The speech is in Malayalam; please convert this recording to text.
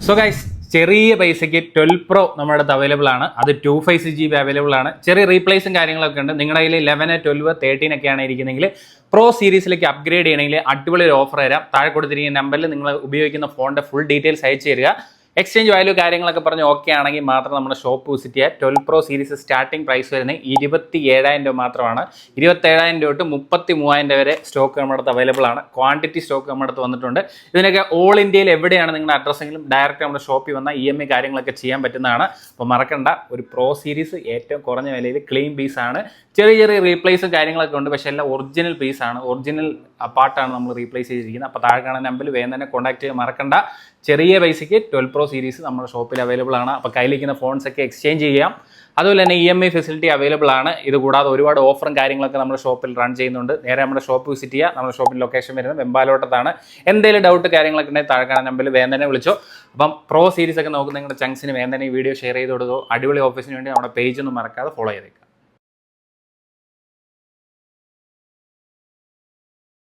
സോ ഗൈസ്, ചെറിയ പൈസയ്ക്ക് 12 Pro നമ്മുടെ അടുത്ത് അവൈലബിൾ ആണ്. അത് 256 GB അവൈലബിൾ ആണ്. ചെറിയ റീപ്ലേസും കാര്യങ്ങളൊക്കെ ഉണ്ട്. നിങ്ങളുടെ കയ്യിൽ 11, 12, 13 ഒക്കെയാണ് ഇരിക്കുന്നതെങ്കിൽ പ്രോ സീരീസിലേക്ക് അപ്ഗ്രേഡ് ചെയ്യണമെങ്കിൽ അടിപൊളി ഒരു ഓഫർ തരാം. താഴെ കൊടുത്തിരിക്കുന്ന നമ്പറിൽ നിങ്ങൾ ഉപയോഗിക്കുന്ന ഫോണിന്റെ ഫുൾ ഡീറ്റെയിൽസ് അയച്ചു തരിക. എക്സ്ചേഞ്ച് വാല്യൂ കാര്യങ്ങളൊക്കെ പറഞ്ഞ് ഓക്കെ ആണെങ്കിൽ മാത്രം നമ്മുടെ ഷോപ്പ് വിസിറ്റ് ചെയ്യുക. 12 Pro സീരീസ് സ്റ്റാർട്ടിംഗ് പ്രൈസ് വരുന്നത് 27,000 രൂപ മാത്രമാണ്. 27,000 രൂപ തൊട്ട് 33,000 വരെ സ്റ്റോക്ക് നമ്മുടെ അടുത്ത് അവൈലബിൾ ആണ്. ക്വാണ്ടിറ്റി സ്റ്റോക്ക് നമ്മുടെ അടുത്ത് വന്നിട്ടുണ്ട്. ഇതിനൊക്കെ ഓൾ ഇന്ത്യയിൽ എവിടെയാണ് നിങ്ങളുടെ അഡ്രസ്സെങ്കിലും ഡയറക്റ്റ് നമ്മുടെ ഷോപ്പിൽ വന്നാൽ EMI കാര്യങ്ങളൊക്കെ ചെയ്യാൻ പറ്റുന്നതാണ്. അപ്പോൾ മറക്കണ്ട, ഒരു പ്രോ സീരീസ് ഏറ്റവും കുറഞ്ഞ വിലയിൽ ക്ലീൻ പീസാണ്. ചെറിയ ചെറിയ റീപ്ലേസും കാര്യങ്ങളൊക്കെ ഉണ്ട്, പക്ഷേ എല്ലാം ഒറിജിനൽ പീസാണ്. ഒറിജിനൽ പാർട്ടാണ് നമ്മൾ റീപ്ലേസ് ചെയ്തിരിക്കുന്നത്. അപ്പോൾ താഴെ കാണുന്ന നമ്പറിൽ വേഗം തന്നെ കോൺടാക്ട് ചെയ്യാൻ മറക്കണ്ട. ചെറിയ പൈസയ്ക്ക് 12 Pro സീരീസ് നമ്മുടെ ഷോപ്പിൽ അവൈലബിൾ ആണ്. അപ്പോൾ കയ്യിലിരിക്കുന്ന ഫോൺസ് ഒക്കെ എക്സ്ചേഞ്ച് ചെയ്യാം. അതുപോലെ തന്നെ EMI ഫെസിലിറ്റി അവൈലബിൾ ആണ്. ഇത് കൂടാതെ ഒരുപാട് ഓഫറും കാര്യങ്ങളൊക്കെ നമ്മുടെ ഷോപ്പിൽ റൺ ചെയ്യുന്നുണ്ട്. നേരെ നമ്മുടെ ഷോപ്പ് വിസിറ്റ് ചെയ്യുക. നമ്മുടെ ഷോപ്പിൽ ലൊക്കേഷൻ വരുന്നത് വെമ്പാലോട്ടത്താണ്. എന്തെങ്കിലും ഡൗട്ട് കാര്യങ്ങളൊക്കെ ഉണ്ടെങ്കിൽ താഴെ കാണുന്ന നമ്പറിൽ വേഗം തന്നെ വിളിച്ചോ. അപ്പം പ്രോ സീരീസ് ഒക്കെ നോക്കുന്ന നിങ്ങളുടെ ചങ്സിന് വേഗം തന്നെ ഈ വീഡിയോ ഷെയർ ചെയ്ത് കൊടുത്തോ. അടിപൊളി ഓഫീസിന് വേണ്ടി നമ്മുടെ പേജ് ഒന്നും മറക്കാതെ ഫോളോ ചെയ്തേക്കും.